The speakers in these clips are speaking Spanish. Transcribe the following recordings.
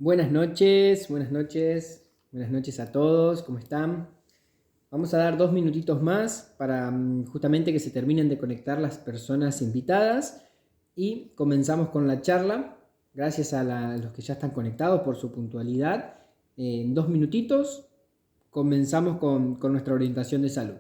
Buenas noches, buenas noches a todos, ¿cómo están? Vamos a dar 2 minutitos más para justamente que se terminen de conectar las personas invitadas y comenzamos con la charla. Gracias a los que ya están conectados por su puntualidad. En 2 minutitos comenzamos con nuestra orientación de salud.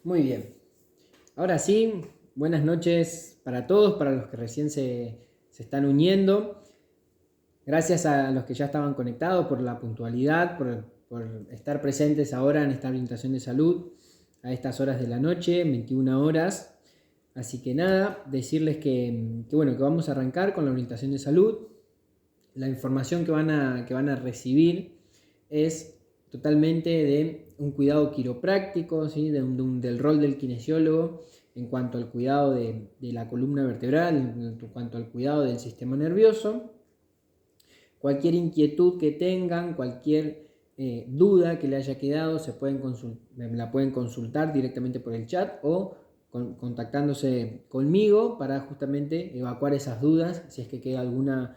Muy bien. Ahora sí, buenas noches para todos, para los que recién se están uniendo. Gracias a los que ya estaban conectados por la puntualidad, por estar presentes ahora en esta orientación de salud a estas horas de la noche, 21 horas. Así que nada, decirles que vamos a arrancar con la orientación de salud. La información que van a recibir es totalmente de un cuidado quiropráctico, ¿sí? Del rol del kinesiólogo en cuanto al cuidado de la columna vertebral, en cuanto al cuidado del sistema nervioso. Cualquier inquietud que tengan, cualquier duda que le haya quedado, la pueden consultar directamente por el chat o contactándose conmigo para justamente evacuar esas dudas, si es que queda alguna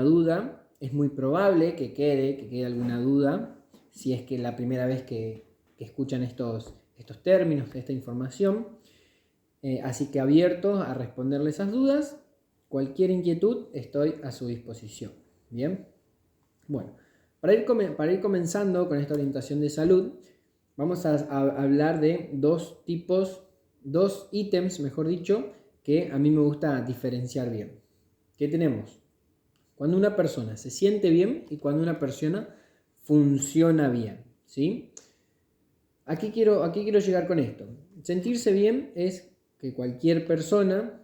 duda. Es muy probable que quede alguna duda, si es que la primera vez que escuchan estos términos, esta información. Así que abierto a responderle esas dudas. Cualquier inquietud estoy a su disposición. Bien, bueno, para ir comenzando con esta orientación de salud, vamos a hablar de dos ítems, mejor dicho, que a mí me gusta diferenciar bien. ¿Qué tenemos? Cuando una persona se siente bien y cuando una persona funciona bien, ¿sí? Aquí quiero llegar con esto. Sentirse bien es que cualquier persona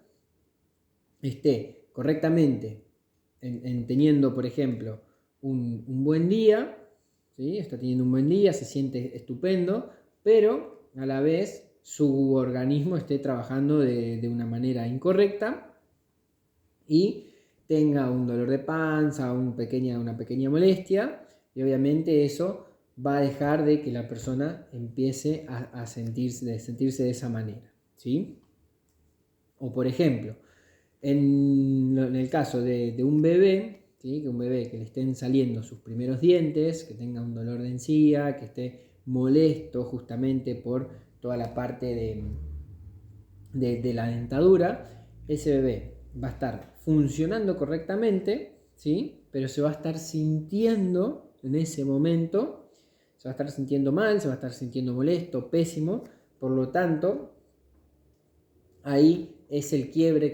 esté correctamente teniendo, por ejemplo, un buen día, ¿sí? Está teniendo un buen día, se siente estupendo, pero a la vez su organismo esté trabajando de una manera incorrecta y tenga un dolor de panza, una pequeña molestia, y obviamente eso va a dejar de que la persona empiece a sentirse de esa manera, ¿sí? O por ejemplo, en el caso de un bebé, ¿sí? Que un bebé que le estén saliendo sus primeros dientes, que tenga un dolor de encía, que esté molesto justamente por toda la parte de la dentadura, ese bebé va a estar funcionando correctamente, ¿sí? Pero se va a estar sintiendo en ese momento, se va a estar sintiendo mal, se va a estar sintiendo molesto, pésimo. Por lo tanto, ahí es el quiebre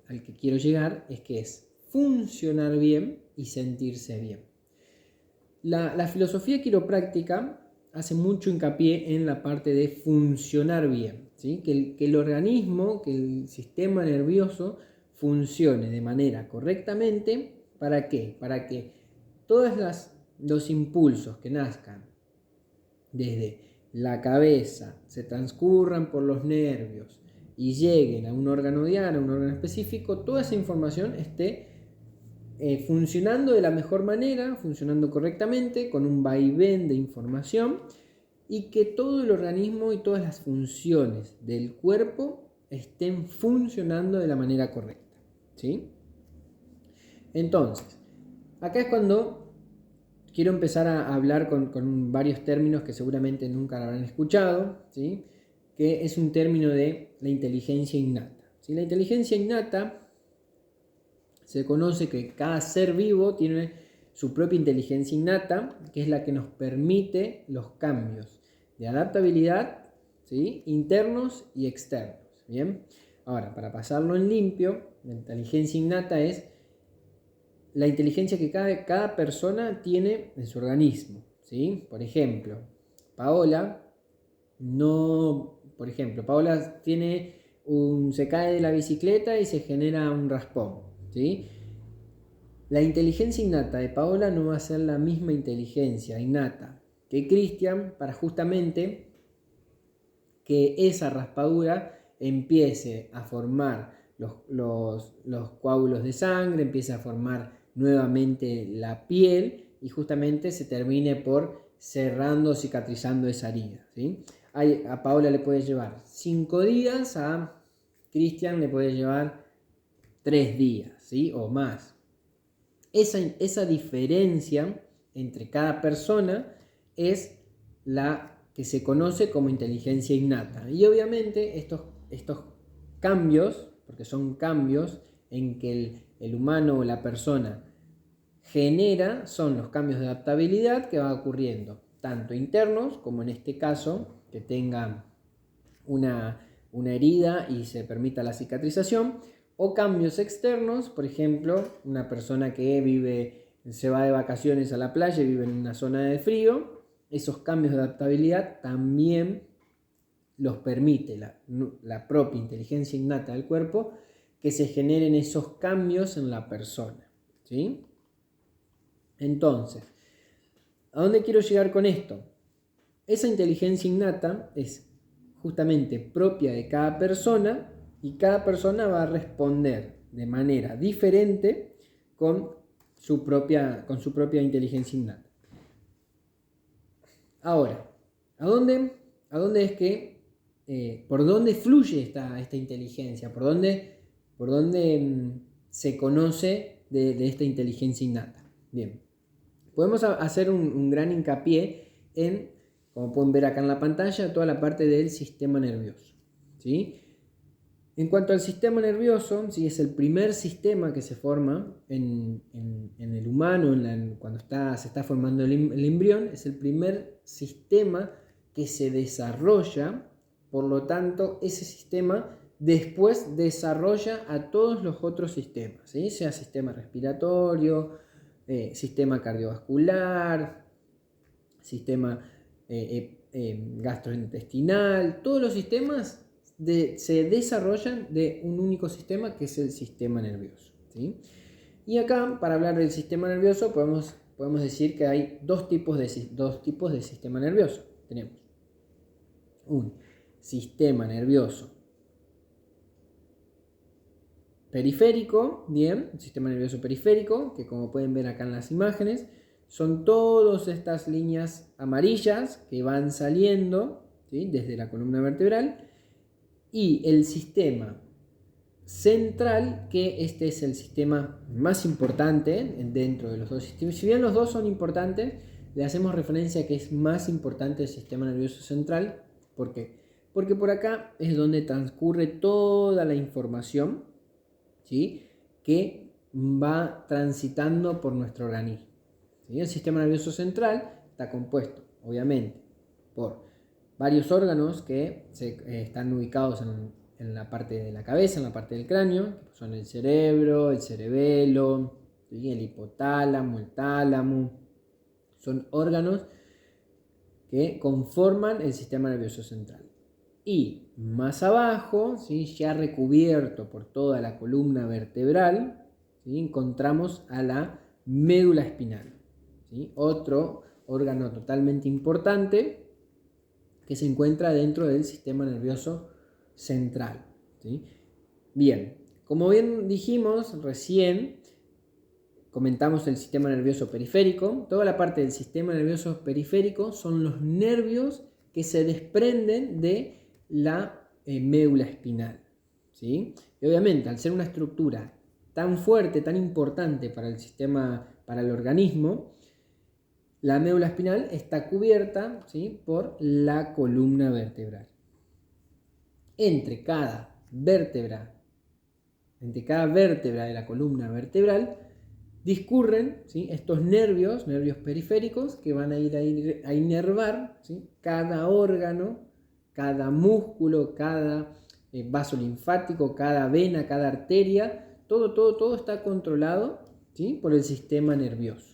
al que quiero llegar, es que es funcionar bien y sentirse bien. La filosofía quiropráctica hace mucho hincapié en la parte de funcionar bien, ¿sí? Que el organismo, que el sistema nervioso funcione de manera correctamente. ¿Para qué? Para que todos los impulsos que nazcan desde la cabeza se transcurran por los nervios y lleguen a un órgano diana, a un órgano específico, toda esa información esté funcionando de la mejor manera, funcionando correctamente, con un vaivén de información, y que todo el organismo y todas las funciones del cuerpo estén funcionando de la manera correcta, ¿sí? Entonces, acá es cuando quiero empezar a hablar con varios términos que seguramente nunca lo habrán escuchado, ¿sí? Que es un término de la inteligencia innata, ¿sí? La inteligencia innata se conoce que cada ser vivo tiene su propia inteligencia innata, que es la que nos permite los cambios de adaptabilidad, ¿sí? Internos y externos. Bien, ahora para pasarlo en limpio, la inteligencia innata es la inteligencia que cada persona tiene en su organismo, ¿sí? Por ejemplo, Paola se cae de la bicicleta y se genera un raspón, ¿sí? La inteligencia innata de Paola no va a ser la misma inteligencia innata que Cristian para justamente que esa raspadura empiece a formar los coágulos de sangre, empiece a formar nuevamente la piel y justamente se termine por cerrando, cicatrizando esa herida, ¿sí? A Paola le puede llevar 5 días, a Cristian le puede llevar 3 días, ¿sí? O más. Esa diferencia entre cada persona es la que se conoce como inteligencia innata. Y obviamente estos cambios, porque son cambios en que el humano o la persona genera, son los cambios de adaptabilidad que va ocurriendo, tanto internos como en este caso, que tenga una herida y se permita la cicatrización, o cambios externos, por ejemplo, una persona que se va de vacaciones a la playa y vive en una zona de frío, esos cambios de adaptabilidad también los permite la propia inteligencia innata del cuerpo, que se generen esos cambios en la persona, ¿sí? Entonces, ¿a dónde quiero llegar con esto? Esa inteligencia innata es justamente propia de cada persona y cada persona va a responder de manera diferente con su propia inteligencia innata. Ahora, ¿a dónde es que, por dónde fluye esta inteligencia? ¿Por dónde se conoce de esta inteligencia innata? Bien, podemos hacer un gran hincapié en, como pueden ver acá en la pantalla, toda la parte del sistema nervioso, ¿sí? En cuanto al sistema nervioso, ¿sí? Es el primer sistema que se forma en el humano, cuando se está formando el embrión, es el primer sistema que se desarrolla, por lo tanto, ese sistema después desarrolla a todos los otros sistemas, ¿sí? Sea sistema respiratorio, sistema cardiovascular, sistema gastrointestinal, todos los sistemas se desarrollan de un único sistema que es el sistema nervioso, ¿sí? Y acá, para hablar del sistema nervioso, podemos decir que hay dos tipos de sistema nervioso. Tenemos un sistema nervioso periférico, bien, un sistema nervioso periférico, que como pueden ver acá en las imágenes, son todas estas líneas amarillas que van saliendo, ¿sí? Desde la columna vertebral, y el sistema central, que este es el sistema más importante dentro de los dos sistemas. Si bien los dos son importantes, le hacemos referencia a que es más importante el sistema nervioso central. ¿Por qué? Porque por acá es donde transcurre toda la información, ¿sí? Que va transitando por nuestro organismo, ¿sí? El sistema nervioso central está compuesto, obviamente, por varios órganos que están ubicados en la parte de la cabeza, en la parte del cráneo, que son el cerebro, el cerebelo, ¿sí? El hipotálamo, el tálamo. Son órganos que conforman el sistema nervioso central. Y más abajo, ¿sí?, ya recubierto por toda la columna vertebral, ¿sí?, encontramos a la médula espinal, ¿sí?, otro órgano totalmente importante que se encuentra dentro del sistema nervioso central, ¿sí? Bien, como bien dijimos recién, comentamos el sistema nervioso periférico. Toda la parte del sistema nervioso periférico son los nervios que se desprenden de la médula espinal, ¿sí? Y obviamente, al ser una estructura tan fuerte, tan importante para el sistema, para el organismo, la médula espinal está cubierta, ¿sí?, por la columna vertebral. Entre cada vértebra de la columna vertebral discurren, ¿sí?, estos nervios periféricos que van a ir a inervar, ¿sí?, cada órgano, cada músculo, cada vaso linfático, cada vena, cada arteria, todo está controlado, ¿sí?, por el sistema nervioso.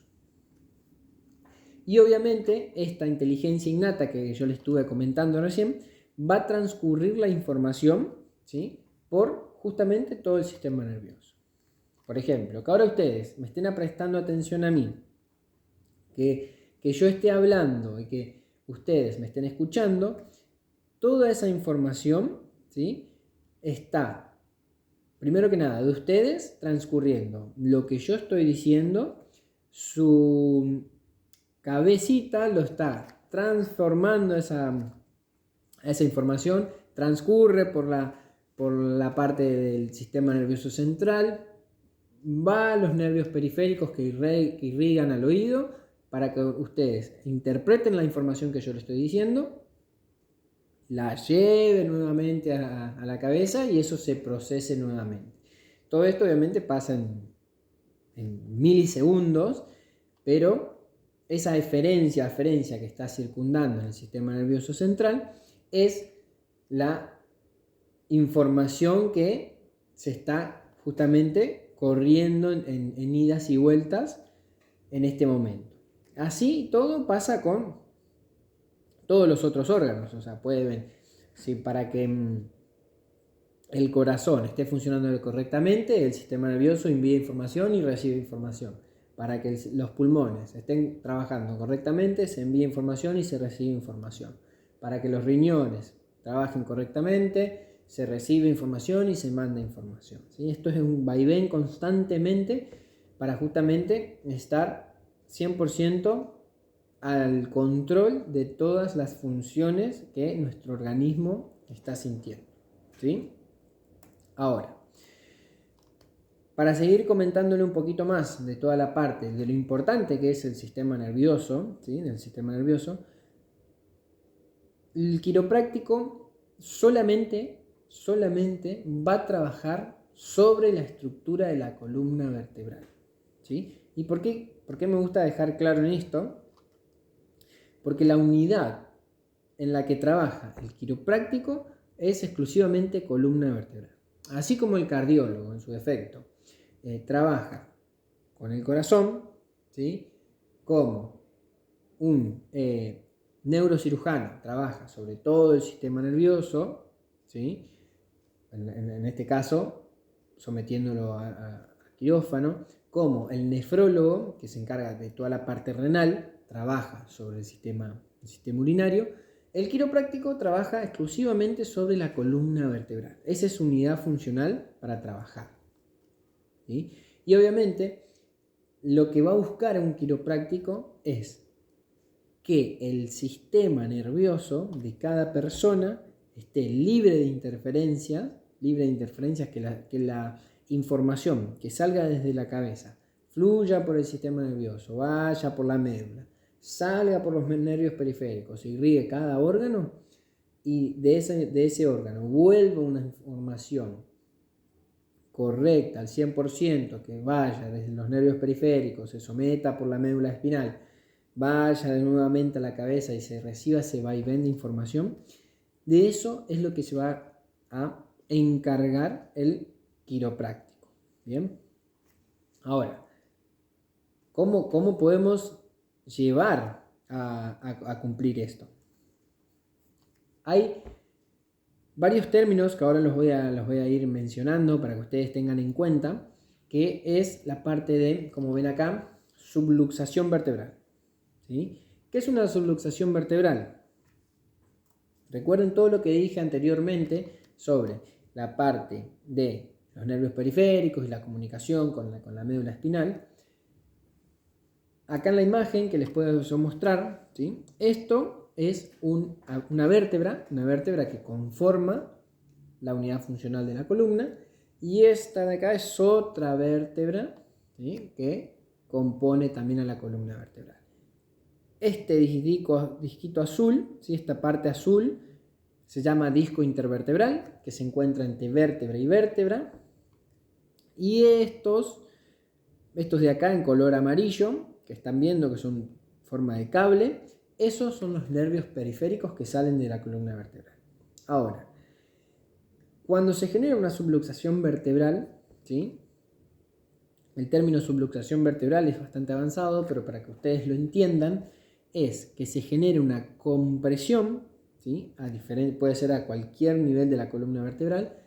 Y obviamente esta inteligencia innata que yo les estuve comentando recién va a transcurrir la información, ¿sí?, por justamente todo el sistema nervioso. Por ejemplo, que ahora ustedes me estén prestando atención a mí, que yo esté hablando y que ustedes me estén escuchando, toda esa información, ¿sí?, está, primero que nada, de ustedes transcurriendo lo que yo estoy diciendo, su cabecita lo está transformando esa información, transcurre por la parte del sistema nervioso central, va a los nervios periféricos que irrigan al oído para que ustedes interpreten la información que yo les estoy diciendo, la lleven nuevamente a la cabeza y eso se procese nuevamente. Todo esto obviamente pasa en milisegundos, pero esa aferencia que está circundando en el sistema nervioso central es la información que se está justamente corriendo en idas y vueltas en este momento. Así todo pasa con todos los otros órganos. O sea, puede ver, si para que el corazón esté funcionando correctamente, el sistema nervioso envía información y recibe información. Para que los pulmones estén trabajando correctamente, se envía información y se recibe información. Para que los riñones trabajen correctamente, se recibe información y se manda información, ¿sí? Esto es un vaivén constantemente para justamente estar 100% al control de todas las funciones que nuestro organismo está sintiendo, ¿sí? Ahora, para seguir comentándole un poquito más de toda la parte de lo importante que es el sistema nervioso, ¿sí?, del sistema nervioso, el quiropráctico solamente va a trabajar sobre la estructura de la columna vertebral, ¿sí? ¿Y por qué me gusta dejar claro en esto? Porque la unidad en la que trabaja el quiropráctico es exclusivamente columna vertebral. Así como el cardiólogo, en su defecto, trabaja con el corazón, ¿sí?, como un neurocirujano trabaja sobre todo el sistema nervioso, ¿sí?, en este caso sometiéndolo a quirófano, como el nefrólogo, que se encarga de toda la parte renal, trabaja sobre el sistema urinario, el quiropráctico trabaja exclusivamente sobre la columna vertebral. Esa es su unidad funcional para trabajar, ¿sí? Y obviamente lo que va a buscar un quiropráctico es que el sistema nervioso de cada persona esté libre de interferencias, que la información que salga desde la cabeza fluya por el sistema nervioso, vaya por la médula, salga por los nervios periféricos, irrigue cada órgano y de ese órgano vuelva una información correcta al 100%, que vaya desde los nervios periféricos, se someta por la médula espinal, vaya nuevamente a la cabeza y se reciba ese vaivén de información. De eso es lo que se va a encargar el quiropráctico. Bien, ahora, ¿cómo podemos llevar a cumplir esto. Hay varios términos que ahora los voy a ir mencionando para que ustedes tengan en cuenta, que es la parte de, como ven acá, subluxación vertebral. ¿Sí? ¿Qué es una subluxación vertebral? Recuerden todo lo que dije anteriormente sobre la parte de los nervios periféricos y la comunicación con la médula espinal. Acá en la imagen que les puedo yo mostrar, ¿sí? Esto es una vértebra que conforma la unidad funcional de la columna, y esta de acá es otra vértebra, ¿sí? Que compone también a la columna vertebral. Este disquito azul, ¿sí? Esta parte azul se llama disco intervertebral, que se encuentra entre vértebra y vértebra, y estos de acá en color amarillo, que están viendo que son forma de cable, esos son los nervios periféricos que salen de la columna vertebral. Ahora, cuando se genera una subluxación vertebral, ¿sí? El término subluxación vertebral es bastante avanzado, pero para que ustedes lo entiendan, es que se genere una compresión, ¿sí? Puede ser a cualquier nivel de la columna vertebral,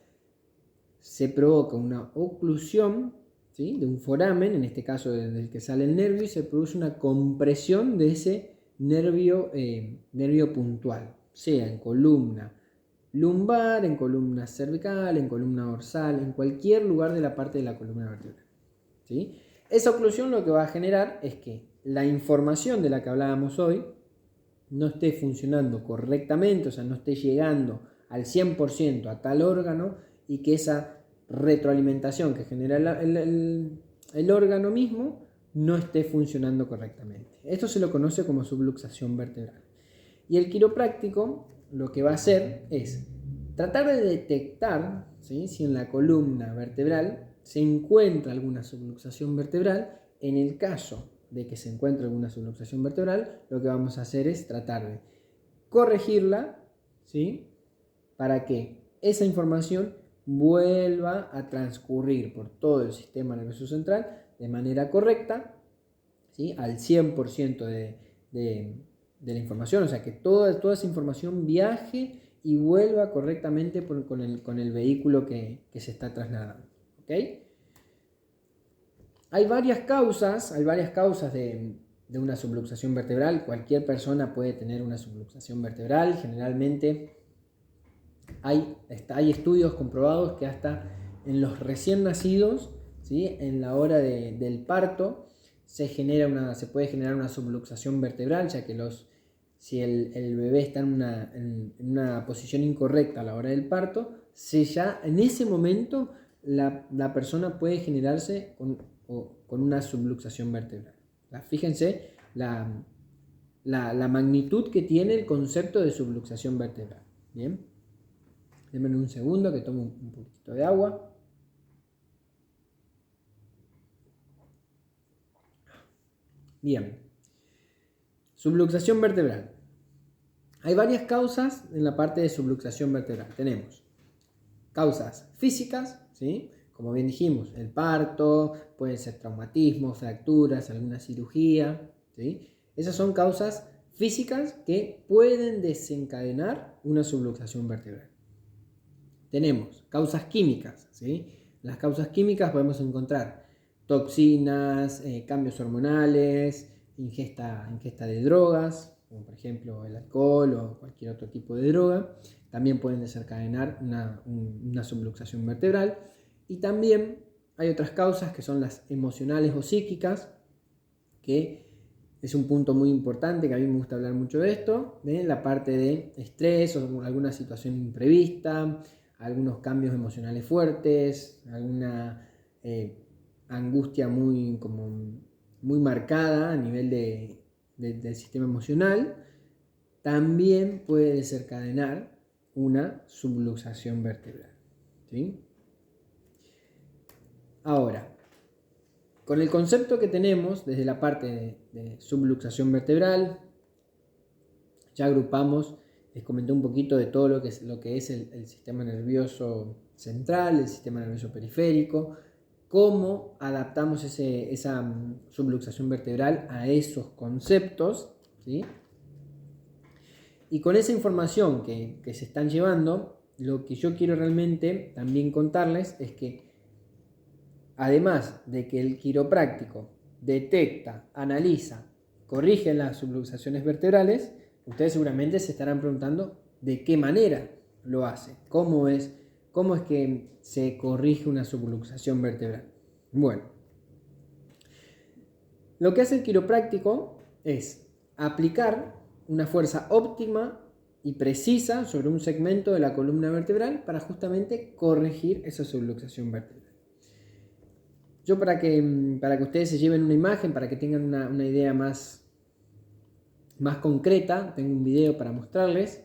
se provoca una oclusión, ¿sí? De un foramen, en este caso del que sale el nervio, y se produce una compresión de ese nervio puntual, sea en columna lumbar, en columna cervical, en columna dorsal, en cualquier lugar de la parte de la columna vertebral, ¿sí? Esa oclusión lo que va a generar es que la información de la que hablábamos hoy no esté funcionando correctamente, o sea, no esté llegando al 100% a tal órgano, y que esa retroalimentación que genera el órgano mismo no esté funcionando correctamente. Esto se lo conoce como subluxación vertebral. Y el quiropráctico lo que va a hacer es tratar de detectar, ¿sí? Si en la columna vertebral se encuentra alguna subluxación vertebral. En el caso de que se encuentre alguna subluxación vertebral, lo que vamos a hacer es tratar de corregirla, ¿sí? Para que esa información vuelva a transcurrir por todo el sistema nervioso central de manera correcta, ¿sí? Al 100% de la información, o sea, que toda esa información viaje y vuelva correctamente con el vehículo que se está trasladando. ¿Ok? Hay varias causas de una subluxación vertebral. Cualquier persona puede tener una subluxación vertebral. Generalmente hay estudios comprobados que hasta en los recién nacidos, ¿sí? En la hora del parto se puede generar una subluxación vertebral, ya que si el bebé está en una posición incorrecta a la hora del parto, ya en ese momento la persona puede generarse con una subluxación vertebral. Fíjense la magnitud que tiene el concepto de subluxación vertebral. Bien, denme un segundo que tomo un poquito de agua. Bien, subluxación vertebral. Hay varias causas en la parte de subluxación vertebral. Tenemos causas físicas, ¿sí? Como bien dijimos, el parto, pueden ser traumatismos, fracturas, alguna cirugía, ¿sí? Esas son causas físicas que pueden desencadenar una subluxación vertebral. Tenemos causas químicas, ¿sí? Las causas químicas podemos encontrar toxinas, cambios hormonales, ingesta de drogas, como por ejemplo el alcohol o cualquier otro tipo de droga. También pueden desencadenar una subluxación vertebral. Y también hay otras causas que son las emocionales o psíquicas, que es un punto muy importante, que a mí me gusta hablar mucho de esto, de la parte de estrés o alguna situación imprevista, algunos cambios emocionales fuertes, alguna angustia muy marcada a nivel del sistema emocional, también puede desencadenar una subluxación vertebral, ¿sí? Ahora, con el concepto que tenemos desde la parte de subluxación vertebral, ya agrupamos, les comenté un poquito de todo lo que es el sistema nervioso central, el sistema nervioso periférico, cómo adaptamos esa subluxación vertebral a esos conceptos, ¿sí? ¿sí? Y con esa información que se están llevando, lo que yo quiero realmente también contarles es que además de que el quiropráctico detecta, analiza, corrige las subluxaciones vertebrales, ustedes seguramente se estarán preguntando de qué manera lo hace, cómo es que se corrige una subluxación vertebral. Bueno, lo que hace el quiropráctico es aplicar una fuerza óptima y precisa sobre un segmento de la columna vertebral para justamente corregir esa subluxación vertebral. Yo para que ustedes se lleven una imagen, para que tengan una idea más concreta, tengo un video para mostrarles,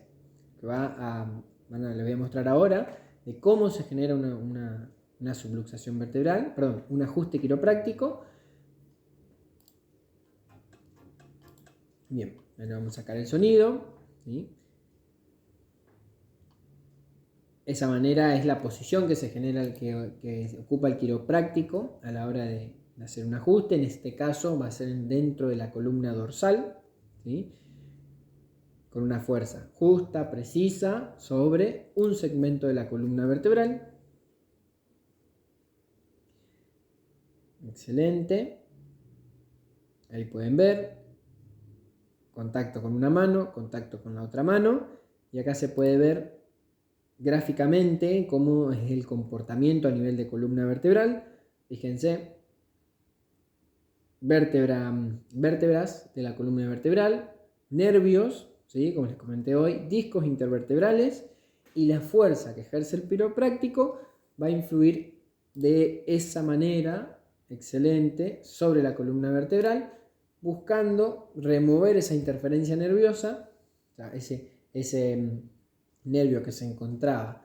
que les voy a mostrar ahora, de cómo se genera una subluxación vertebral, perdón, un ajuste quiropráctico. Bien, ahora vamos a sacar el sonido, ¿sí? Esa manera es la posición que se genera, que ocupa el quiropráctico a la hora de hacer un ajuste. En este caso va a ser dentro de la columna dorsal, ¿sí? Con una fuerza justa, precisa, sobre un segmento de la columna vertebral. Excelente. Ahí pueden ver. Contacto con una mano, contacto con la otra mano. Y acá se puede ver gráficamente cómo es el comportamiento a nivel de columna vertebral. Fíjense, vértebras de la columna vertebral, nervios, ¿sí? Como les comenté hoy, discos intervertebrales, y la fuerza que ejerce el quiropráctico va a influir de esa manera, excelente, sobre la columna vertebral, buscando remover esa interferencia nerviosa, o sea, ese nervio que se encontraba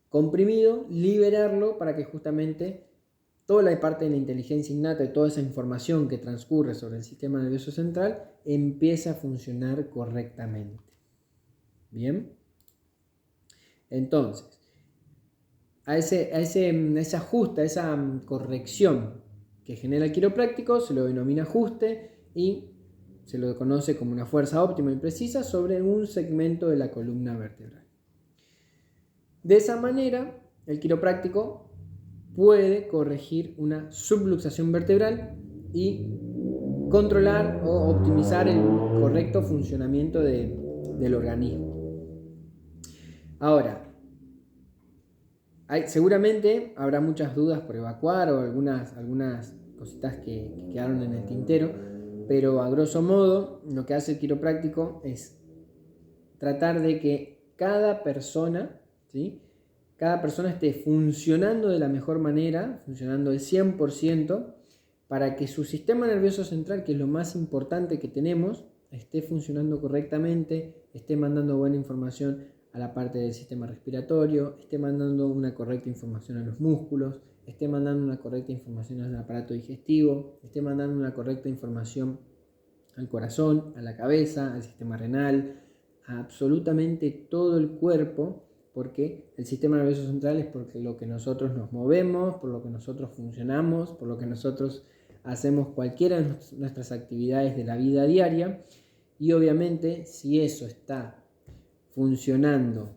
comprimido, liberarlo para que justamente toda la parte de la inteligencia innata y toda esa información que transcurre sobre el sistema nervioso central empiece a funcionar correctamente. Bien, entonces a ese ajuste, a esa corrección que genera el quiropráctico se lo denomina ajuste y se lo conoce como una fuerza óptima y precisa sobre un segmento de la columna vertebral. De esa manera, el quiropráctico puede corregir una subluxación vertebral y controlar o optimizar el correcto funcionamiento del organismo. Ahora, seguramente habrá muchas dudas por evacuar o algunas cositas que quedaron en el tintero, pero a grosso modo lo que hace el quiropráctico es tratar de que cada persona, ¿sí? Cada persona esté funcionando de la mejor manera, funcionando al 100%, para que su sistema nervioso central, que es lo más importante que tenemos, esté funcionando correctamente, esté mandando buena información a la parte del sistema respiratorio, esté mandando una correcta información a los músculos, esté mandando una correcta información al aparato digestivo, esté mandando una correcta información al corazón, a la cabeza, al sistema renal, a absolutamente todo el cuerpo, porque el sistema nervioso central es por lo que nosotros nos movemos, por lo que nosotros funcionamos, por lo que nosotros hacemos cualquiera de nuestras actividades de la vida diaria, y obviamente si eso está funcionando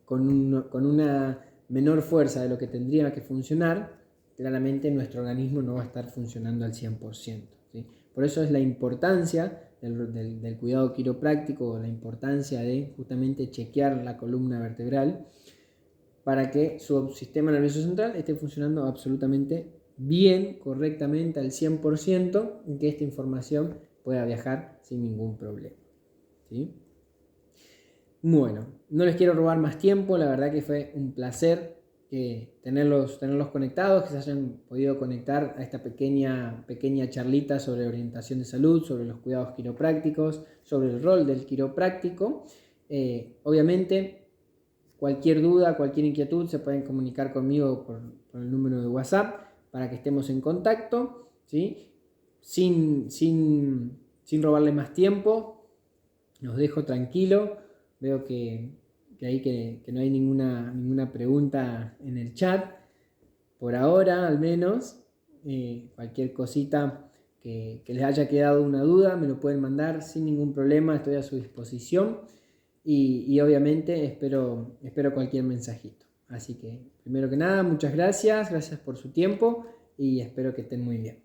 con una menor fuerza de lo que tendría que funcionar, claramente nuestro organismo no va a estar funcionando al 100%, ¿sí? Por eso es la importancia del cuidado quiropráctico, la importancia de justamente chequear la columna vertebral para que su sistema nervioso central esté funcionando absolutamente bien, correctamente, al 100%, y que esta información pueda viajar sin ningún problema, ¿sí? Bueno, no les quiero robar más tiempo, la verdad que fue un placer tenerlos conectados, que se hayan podido conectar a esta pequeña charlita sobre orientación de salud, sobre los cuidados quiroprácticos, sobre el rol del quiropráctico. Obviamente, cualquier duda, cualquier inquietud, se pueden comunicar conmigo por el número de WhatsApp para que estemos en contacto, ¿sí? Sin robarle más tiempo, los dejo tranquilo. Veo que no hay ninguna pregunta en el chat, por ahora al menos. Cualquier cosita que les haya quedado una duda, me lo pueden mandar sin ningún problema, estoy a su disposición y obviamente espero cualquier mensajito. Así que, primero que nada, muchas gracias por su tiempo y espero que estén muy bien.